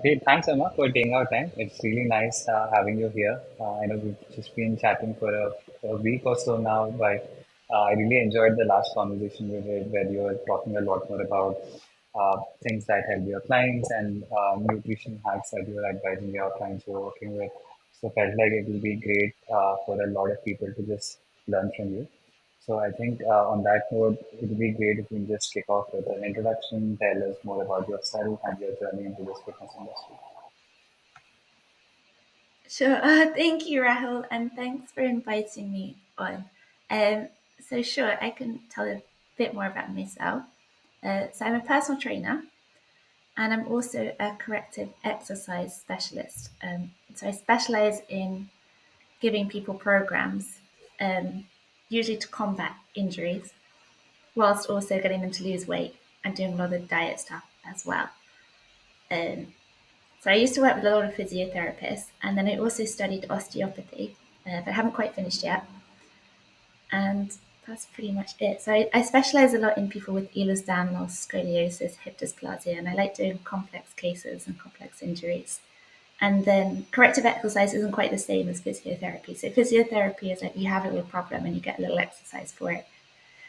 Great. Thanks, Emma, for taking our time. It's really nice having you here. I know we've just been chatting for a week or so now, but I really enjoyed the last conversation we did where you were talking a lot more about things that help your clients and nutrition hacks that you are advising your clients you're working with. So felt like it will be great for a lot of people to just learn from you. So I think on that note, it would be great if you can just kick off with an introduction, tell us more about yourself and your journey into this fitness industry. Sure. Thank you, Rahul, and thanks for inviting me on. Um, sure, I can tell a bit more about myself. I'm a personal trainer, and I'm also a corrective exercise specialist. I specialize in giving people programs, um, usually to combat injuries, whilst also getting them to lose weight and doing a lot of diet stuff as well. Um, I used to work with a lot of physiotherapists, and then I also studied osteopathy, but I haven't quite finished yet. And that's pretty much it. I specialize a lot in people with Ehlers-Danlos, scoliosis, hip dysplasia, and I like doing complex cases and complex injuries. And then corrective exercise isn't quite the same as physiotherapy. So physiotherapy is like you have a little problem and you get a little exercise for it.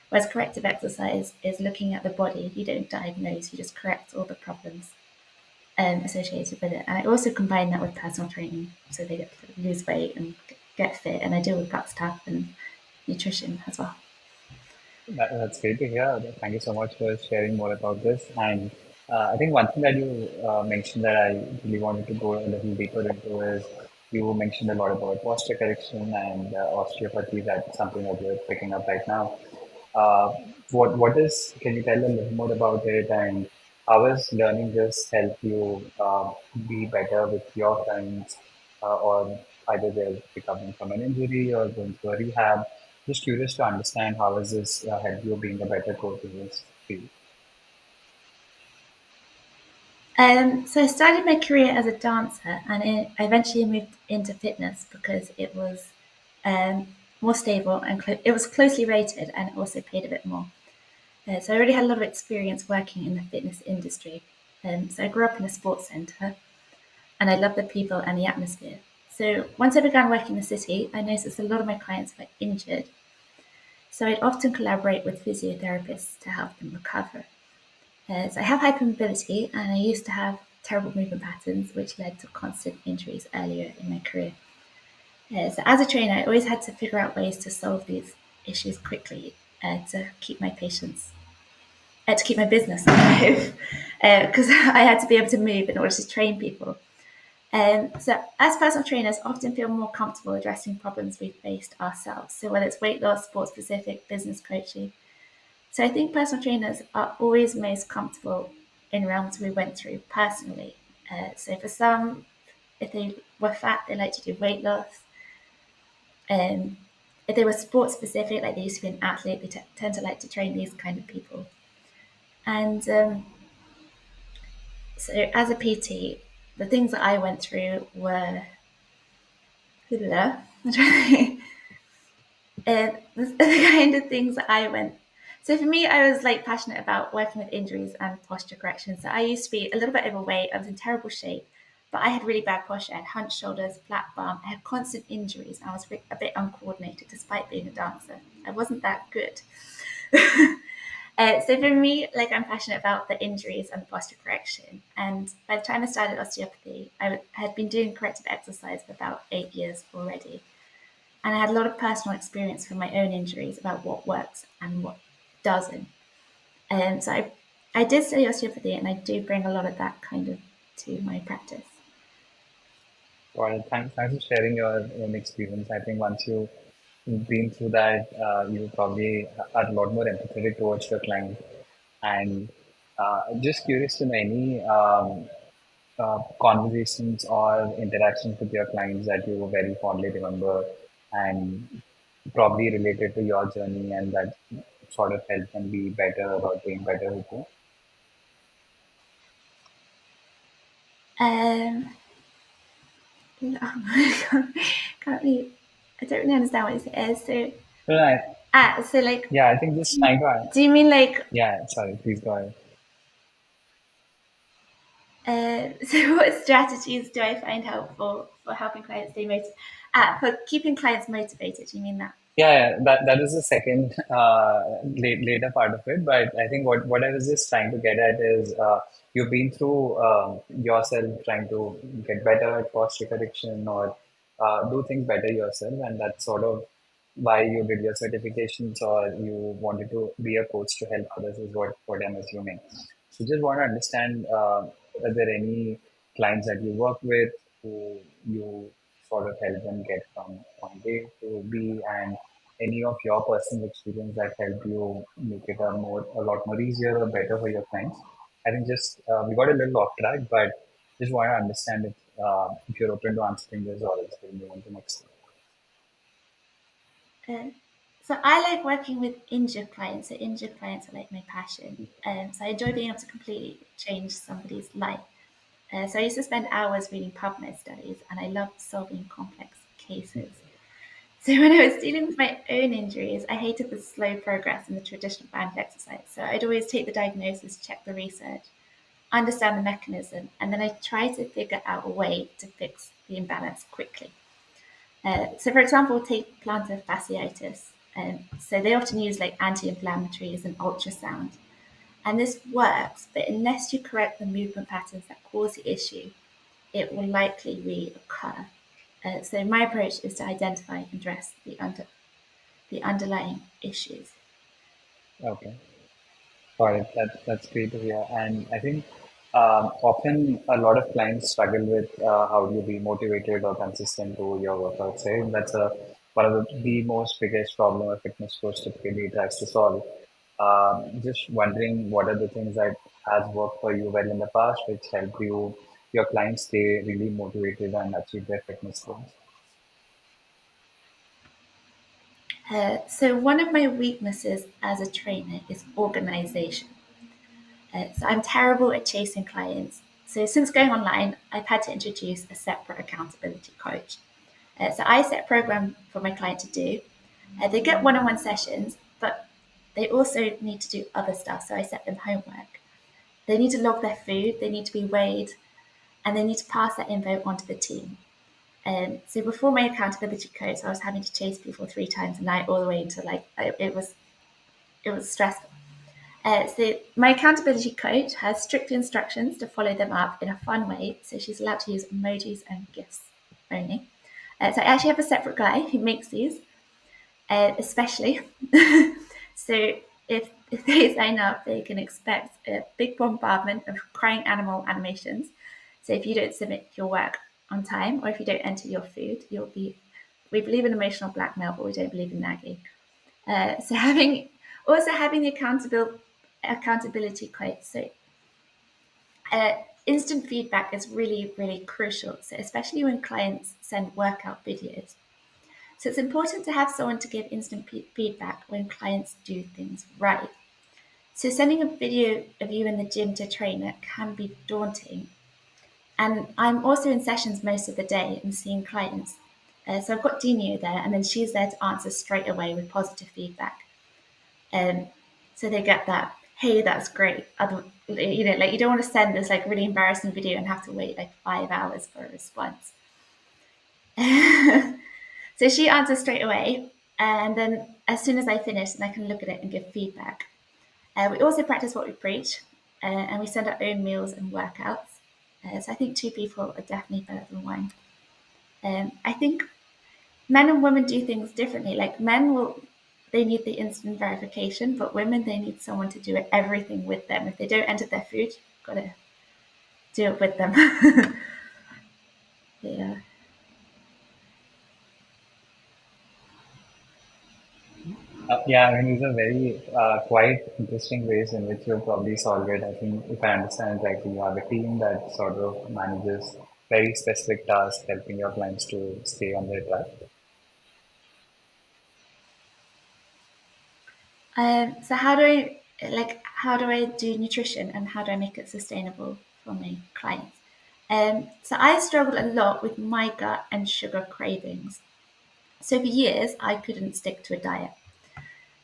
Whereas corrective exercise is looking at the body. You don't diagnose, you just correct all the problems associated with it. And I also combine that with personal training, so they get to lose weight and get fit. And I deal with gut stuff and nutrition as well. That's great to hear. Thank you so much for sharing more about this. And I think one thing that you mentioned that I really wanted to go a little deeper into is you mentioned a lot about posture correction and osteopathy. That's something that you're picking up right now. Uh, what is? Can you tell a little more about it and how has learning this help you be better with your clients, or either they're recovering from an injury or going through a rehab? Just curious to understand how has this helped you being a better coach in this field. I started my career as a dancer, and I eventually moved into fitness because it was more stable and it was closely rated, and it also paid a bit more. So I already had a lot of experience working in the fitness industry. I grew up in a sports centre, and I loved the people and the atmosphere. So once I began working in the city, I noticed a lot of my clients were injured. So I'd often collaborate with physiotherapists to help them recover. I have hypermobility, and I used to have terrible movement patterns, which led to constant injuries earlier in my career. As a trainer, I always had to figure out ways to solve these issues quickly to keep my patients, to keep my business alive, because I had to be able to move in order to train people. As personal trainers, often feel more comfortable addressing problems we've faced ourselves. So, whether it's weight loss, sports specific, business coaching. So, I think personal trainers are always most comfortable in realms we went through personally. For some, if they were fat, they like to do weight loss. Um, if they were sports specific, like they used to be an athlete, they tend to like to train these kind of people. And as a PT, the things that I went through were the kind of things that I went. So for me, I was like passionate about working with injuries and posture correction. So I used to be a little bit overweight. I was in terrible shape, but I had really bad posture. I had hunched shoulders, flat bum. I had constant injuries. And I was a bit uncoordinated despite being a dancer. I wasn't that good. So for me, like I'm passionate about the injuries and the posture correction. And by the time I started osteopathy, had been doing corrective exercise for about 8 years already. And I had a lot of personal experience from my own injuries about what works and what doesn't. I did study osteopathy, and I do bring a lot of that kind of to my practice. Well, thanks for sharing your own experience. I think once you've been through that, you probably are a lot more empathetic towards your client. And just curious to know any conversations or interactions with your clients that you very fondly remember and probably related to your journey and that sort of help them be better or being better with you. Um, can't really, I don't really understand what it is. No, Like, yeah, I think just trying to, do you mean like yeah, sorry, please go ahead. So, what strategies do I find helpful for helping clients stay motivated? For keeping clients motivated, you mean that? Yeah, that is the second later part of it. But I think what I was just trying to get at is you've been through yourself trying to get better at posture correction or do things better yourself, and that's sort of why you did your certifications or you wanted to be a coach to help others is what I'm assuming. So just want to understand, are there any clients that you work with who you sort of help them get from point A to B, and any of your personal experience that helped you make it a lot more easier or better for your clients? I think just we got a little off track, but just want to understand if you're open to answering this or else we'll move on to next. Uh, so I like working with injured clients. So injured clients are like my passion. So I enjoy being able to completely change somebody's life. So I used to spend hours reading PubMed studies, and I loved solving complex cases. So when I was dealing with my own injuries, I hated the slow progress in the traditional band exercise. So I'd always take the diagnosis, check the research, understand the mechanism, and then I try to figure out a way to fix the imbalance quickly. So, for example, take plantar fasciitis. So they often use like anti-inflammatories and ultrasound, and this works. But unless you correct the movement patterns that cause the issue, it will likely reoccur. So my approach is to identify and address the underlying issues. Okay. Got it. That's great to hear. And I think often a lot of clients struggle with how do you be motivated or consistent to your workouts. Right? That's one of the most biggest problem a fitness coach typically tries to solve. Just wondering what are the things that has worked for you well in the past, which help your clients stay really motivated and achieve their fitness goals. So one of my weaknesses as a trainer is organization. So I'm terrible at chasing clients. So since going online, I've had to introduce a separate accountability coach. So I set a program for my client to do. They get one-on-one sessions, but they also need to do other stuff. So I set them homework. They need to log their food, they need to be weighed, and they need to pass that info onto the team. So before my accountability coach, I was having to chase people 3 times a night, all the way into like it was stressful. So my accountability coach has strict instructions to follow them up in a fun way. So she's allowed to use emojis and GIFs only. So I actually have a separate guy who makes these, especially. So if they sign up, they can expect a big bombardment of crying animal animations. So if you don't submit your work on time, or if you don't enter your food, you'll be. We believe in emotional blackmail, but we don't believe in nagging. So having the accountability quote. So instant feedback is really, really crucial. So especially when clients send workout videos. So it's important to have someone to give instant feedback when clients do things right. So sending a video of you in the gym to a trainer can be daunting. And I'm also in sessions most of the day and seeing clients. So I've got Dino there, and then she's there to answer straight away with positive feedback. Um, so they get that, hey, that's great. Like you don't want to send this like really embarrassing video and have to wait like 5 hours for a response. So she answers straight away, and then as soon as I finish, then I can look at it and give feedback. We also practice what we preach, and we send our own meals and workouts. So I think two people are definitely better than one. I think men and women do things differently. Like men will, they need the instant verification, but women, they need someone to do everything with them. If they don't enter their food, you've got to do it with them. Yeah. Yeah, I mean, these are very quite interesting ways in which you probably solve it. I think if I understand correctly, you have a team that sort of manages very specific tasks, helping your clients to stay on their track. So how do I do nutrition and how do I make it sustainable for my clients? So I struggled a lot with my gut and sugar cravings. So for years, I couldn't stick to a diet.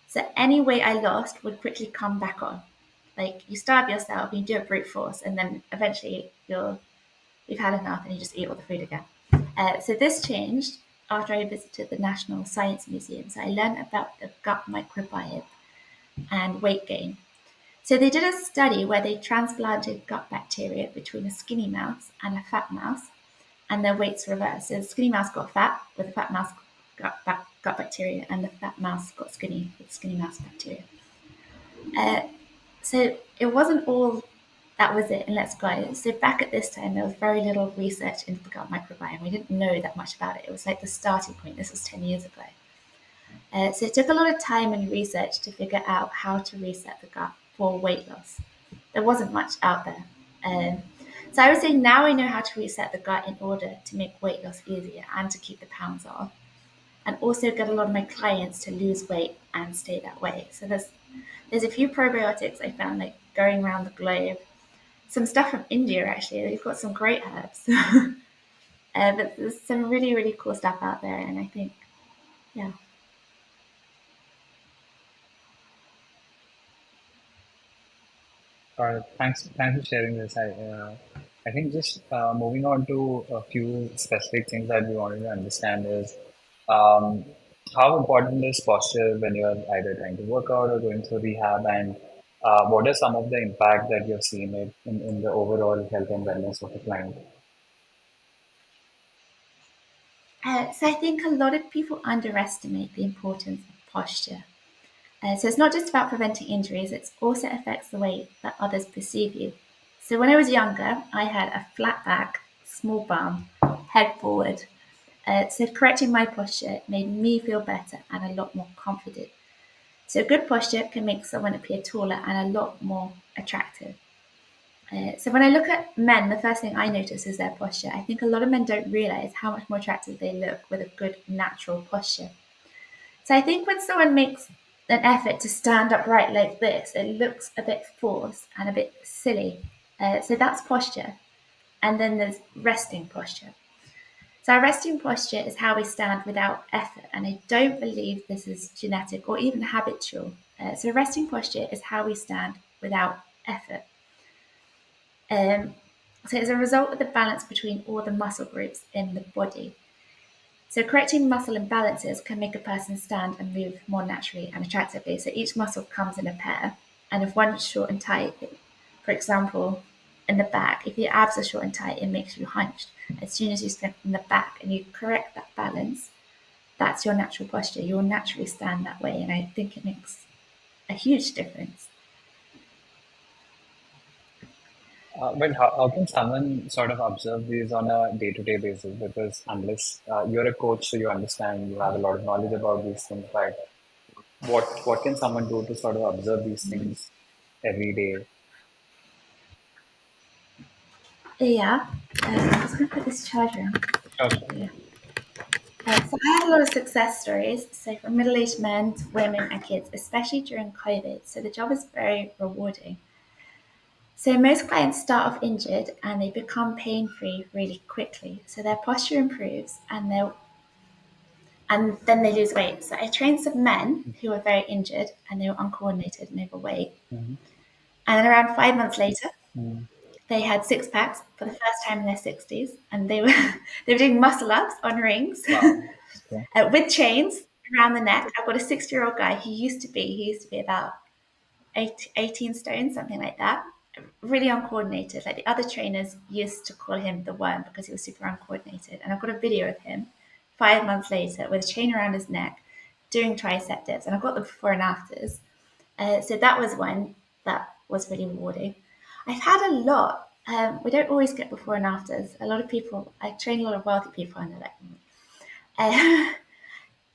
So any weight I lost would quickly come back on. like you starve yourself, you do a brute force, and then eventually you've had enough and you just eat all the food again. So this changed after I visited the National Science Museum. So I learned about the gut microbiome and weight gain. So they did a study where they transplanted gut bacteria between a skinny mouse and a fat mouse, and their weights reversed. So the skinny mouse got fat, with the fat mouse gut bacteria, and the fat mouse got skinny with skinny mouse bacteria. Uh, so it wasn't all that was it, and let's go. So back at this time, there was very little research into the gut microbiome. We didn't know that much about it. It was like the starting point. This was 10 years ago. So it took a lot of time and research to figure out how to reset the gut for weight loss. There wasn't much out there. Um, so I would say now I know how to reset the gut in order to make weight loss easier and to keep the pounds off, and also get a lot of my clients to lose weight and stay that way. So there's a few probiotics I found like going around the globe. Some stuff from India actually. They've got some great herbs. But there's some really really cool stuff out there, and I think yeah. Thanks for sharing this. I think just moving on to a few specific things that we wanted to understand is um, how important is posture when you're either trying to work out or going through rehab, and what are some of the impact that you've seen in the overall health and wellness of the client? So I think a lot of people underestimate the importance of posture. So it's not just about preventing injuries, it also affects the way that others perceive you. So when I was younger, I had a flat back, small bum, head forward. So correcting my posture made me feel better and a lot more confident. So good posture can make someone appear taller and a lot more attractive. So when I look at men, the first thing I notice is their posture. I think a lot of men don't realize how much more attractive they look with a good natural posture. So I think when someone makes an effort to stand upright like this, it looks a bit forced and a bit silly. So that's posture. And then there's resting posture. So our resting posture is how we stand without effort. And I don't believe this is genetic or even habitual. So resting posture is how we stand without effort. Um, so it's a result of the balance between all the muscle groups in the body. So correcting muscle imbalances can make a person stand and move more naturally and attractively. So each muscle comes in a pair, and if one is short and tight, for example, in the back, if your abs are short and tight, it makes you hunched. As soon as you strengthen the back and you correct that balance, that's your natural posture. You'll naturally stand that way, and I think it makes a huge difference. But how can someone sort of observe these on a day-to-day basis? Because unless you're a coach, so you understand, you have a lot of knowledge about these things. But what can someone do to sort of observe these things every day? Yeah, I'm just going to put this charger on. Sure, sure. Yeah. So I had a lot of success stories, so from middle-aged men to women and kids, especially during COVID. So the job is very rewarding. So most clients start off injured and they become pain-free really quickly. So their posture improves and then they lose weight. So I trained some men who were very injured and they were uncoordinated and overweight. Mm-hmm. And then around 5 months later, Mm. they had six packs for the first time in their 60s, and they were they were doing muscle ups on rings Wow. Okay. with chains around the neck. I've got a 60-year-old guy. He used to be about 18 stone, something like that. Really uncoordinated. Like the other trainers used to call him the worm because he was super uncoordinated. And I've got a video of him 5 months later with a chain around his neck doing tricep dips. And I've got the before and afters. So that was one that was really rewarding. I've had a lot. We don't always get before and afters. A lot of people, I train a lot of wealthy people, and they're like,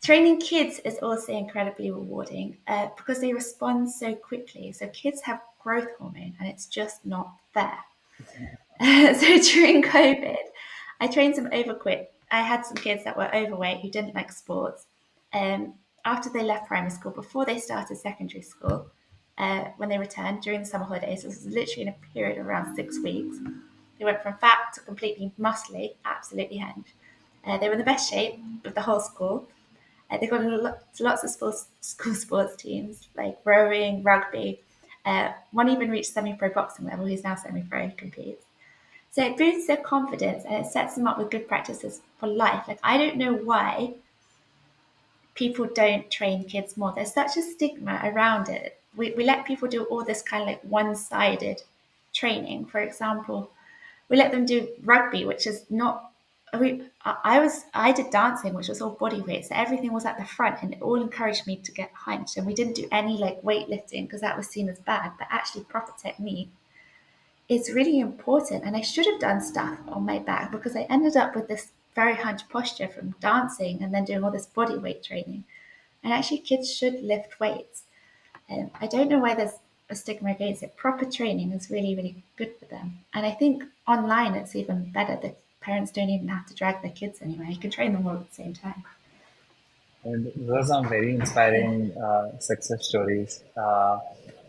training kids is also incredibly rewarding because they respond so quickly. So kids have growth hormone, and it's just not there. So during COVID, I trained some overquit. I had some kids that were overweight who didn't like sports. Um, After they left primary school, before they started secondary school, when they returned during the summer holidays, this was literally in a period of around 6 weeks. They went from fat to completely muscly, absolutely hinged. They were in the best shape of the whole school. They got into lots of school sports teams like rowing, rugby. One even reached semi-pro boxing level. He's now semi-pro, competes. So it boosts their confidence and it sets them up with good practices for life. Like I don't know why people don't train kids more. There's such a stigma around it. We let people do all this kind of like one-sided training. For example, we let them do rugby, which is not. I did dancing, which was all body weight, so everything was at the front, and it all encouraged me to get hunched. And we didn't do any like weightlifting because that was seen as bad. But actually, proper technique is really important. And I should have done stuff on my back because I ended up with this very hunched posture from dancing and then doing all this body weight training. And actually, kids should lift weights. I don't know why there's a stigma against it. Proper training is really, really good for them. And I think online it's even better that parents don't even have to drag their kids anywhere. You can train them all at the same time. And those are some very Yeah. inspiring success stories.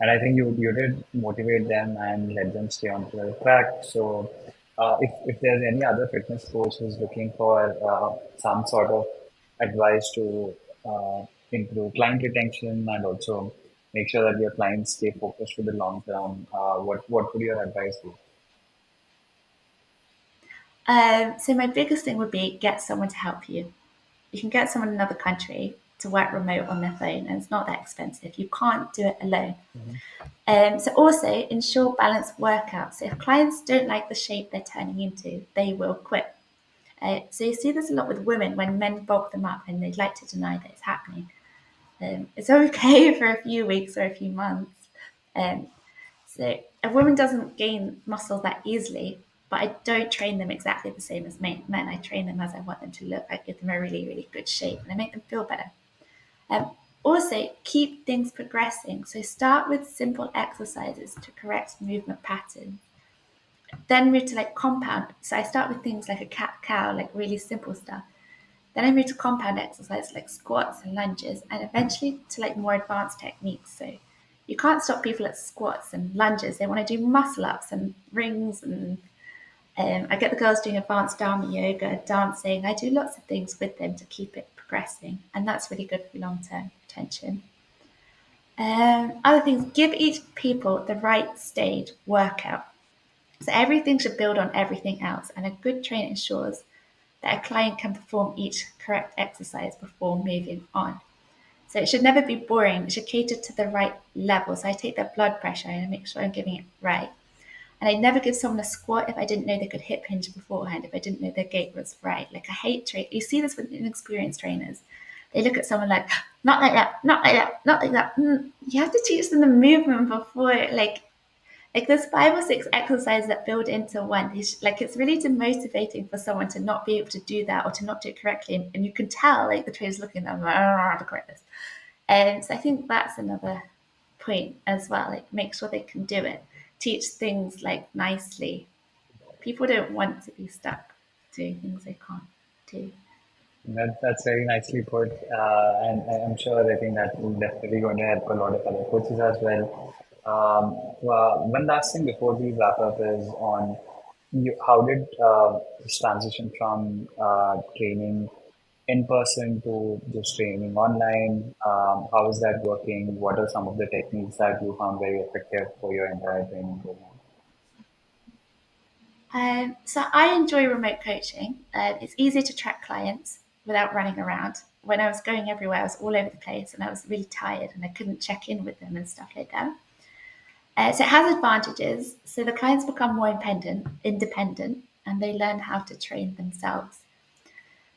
And I think you did motivate them and let them stay on the track. So, if there's any other fitness coach who's looking for some sort of advice to improve client retention and also make sure that your clients stay focused for the long term, what would your advice be? So my biggest thing would be get someone to help you. You can get someone in another country to work remote on their phone, and it's not that expensive. You can't do it alone. Mhm. So also ensure balanced workouts. So if clients don't like the shape they're turning into, they will quit. So you see this a lot with women when men bulk them up and they like to deny that it's happening. It's okay for a few weeks or a few months. Um, so a woman doesn't gain muscle that easily, but I don't train them exactly the same as men. I train them as I want them to look. I give them a really, really good shape and I make them feel better. Also, keep things progressing. So start with simple exercises to correct movement patterns. Then move to like compound. So I start with things like a cat cow, like really simple stuff. Then I moved to compound exercise like squats and lunges, and eventually to like more advanced techniques. So you can't stop people at squats and lunges. They want to do muscle ups and rings, and I get the girls doing advanced Dharma yoga, dancing. I do lots of things with them to keep it progressing, and that's really good for long term retention. Other things, give each people the right stage workout. So everything should build on everything else, and a good trainer ensures that a client can perform each correct exercise before moving on. So it should never be boring. It should cater to the right level. So I take their blood pressure and I make sure I'm giving it right. And I'd never give someone a squat if I didn't know they could hip hinge beforehand, if I didn't know their gait was right. Like I hate you see this with inexperienced trainers. They look at someone like, not like that, not like that, not like that. You have to teach them the movement before, like there's 5 or 6 exercises that build into one. Like it's really demotivating for someone to not be able to do that or to not do it correctly, and you can tell like the trainer's looking at them like, I don't know how to correct this. And so I think that's another point as well. Like make sure they can do it. Teach things like nicely. People don't want to be stuck doing things they can't do. That's very nicely put, and I'm sure I think that will definitely going to help a lot of other coaches as well. One last thing before we wrap up is on how did this transition from training in person to just training online? How is that working? What are some of the techniques that you found very effective for your entire training program? So I enjoy remote coaching. It's easy to track clients without running around. When I was going everywhere, I was all over the place and I was really tired and I couldn't check in with them and stuff like that. So it has advantages. So the clients become more independent, and they learn how to train themselves.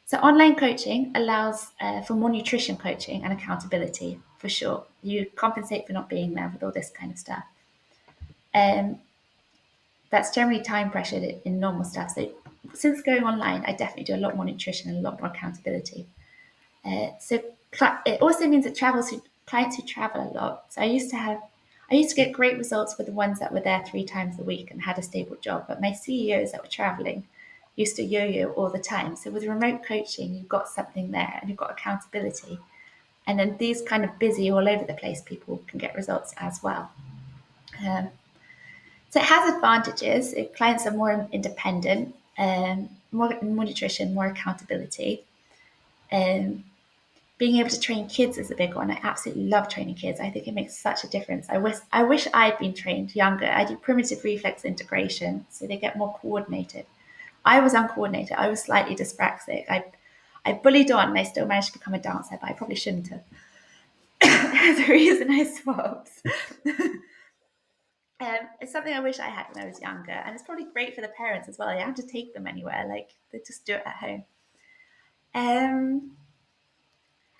So online coaching allows for more nutrition coaching and accountability for sure. You compensate for not being there with all this kind of stuff. Um, that's generally time pressured in normal stuff. So since going online, I definitely do a lot more nutrition and a lot more accountability. So it also means that clients who travel a lot. So I used to get great results with the ones that were there 3 times a week and had a stable job. But my CEOs that were traveling used to yo-yo all the time. So with remote coaching, you've got something there and you've got accountability. And then these kind of busy all over the place people can get results as well. Um, so it has advantages. Clients are more independent, more nutrition, more accountability. Um, being able to train kids is a big one. I absolutely love training kids. I think it makes such a difference. I wish I'd been trained younger. I do primitive reflex integration, so they get more coordinated. I was uncoordinated. I was slightly dyspraxic. I bullied on and I still managed to become a dancer, but I probably shouldn't have. There's a reason I swapped. It's something I wish I had when I was younger, and it's probably great for the parents as well. I don't have to take them anywhere; like they just do it at home. Um,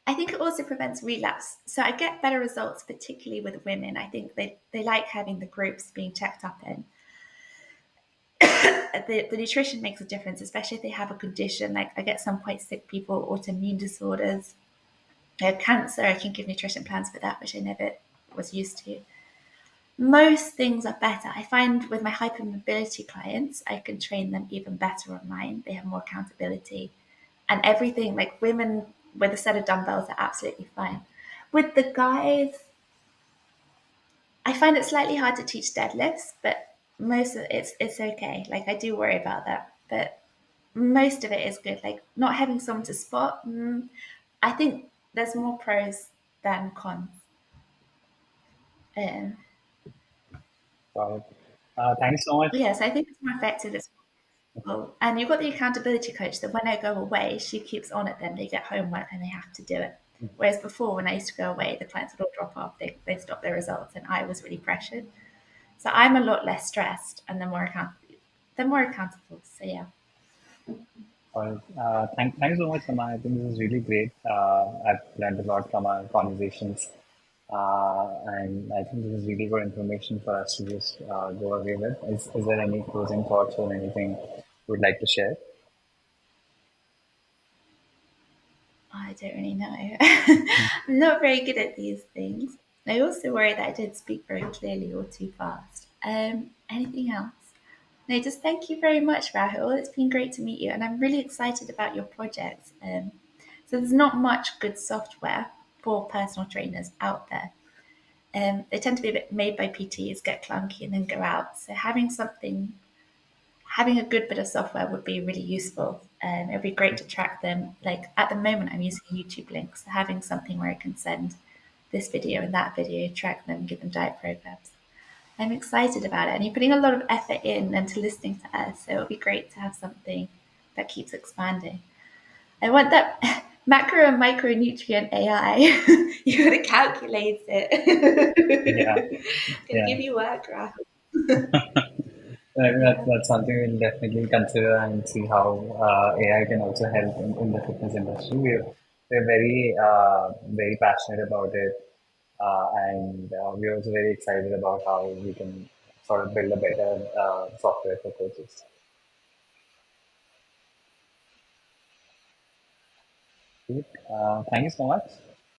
I think it also prevents relapse. So I get better results, particularly with women. I think they like having the groups being checked up in. The nutrition makes a difference, especially if they have a condition. Like I get some quite sick people, autoimmune disorders, cancer. I can give nutrition plans for that, which I never was used to. Most things are better. I find with my hypermobility clients, I can train them even better online. They have more accountability and everything. Like women with a set of dumbbells are absolutely fine. With the guys, I find it slightly hard to teach deadlifts, but most of it's okay. Like I do worry about that, but most of it is good. Like not having someone to spot, I think there's more pros than cons. Um, Got it. Thank you so much. yes, I think it's more effective. It's well, and you've got the accountability coach that when I go away, she keeps on it. Then they get homework and they have to do it. Whereas before, when I used to go away, the clients would all drop off. They'd stop their results, and I was really pressured. So I'm a lot less stressed, and they're more accountable. So yeah, Thank you so much, Sama. I think this is really great. I've learned a lot from our conversations. And I think this is really good information for us to just go away with. Is there any closing thoughts or anything you would like to share? I don't really know. I'm not very good at these things. I also worry that I don't speak very clearly or too fast. Anything else? No, just thank you very much, Rahul. It's been great to meet you, and I'm really excited about your project. So there's not much good software for personal trainers out there. They tend to be a bit made by PTs, get clunky, and then go out. So having a good bit of software would be really useful. It'd be great to track them. Like at the moment, I'm using YouTube links. So having something where I can send this video and that video, track them, give them diet programs. I'm excited about it, and you're putting a lot of effort in and to listening to us. So it'll be great to have something that keeps expanding. I want that macro and micronutrient AI. You got to calculate Yeah, it. Can yeah. give you work, Rahul. That's, Yeah. that's something we'll definitely consider and see how AI can also help in the fitness industry. We're very passionate about it, and we're also very excited about how we can sort of build a better software for coaches. Great. Thank you so much.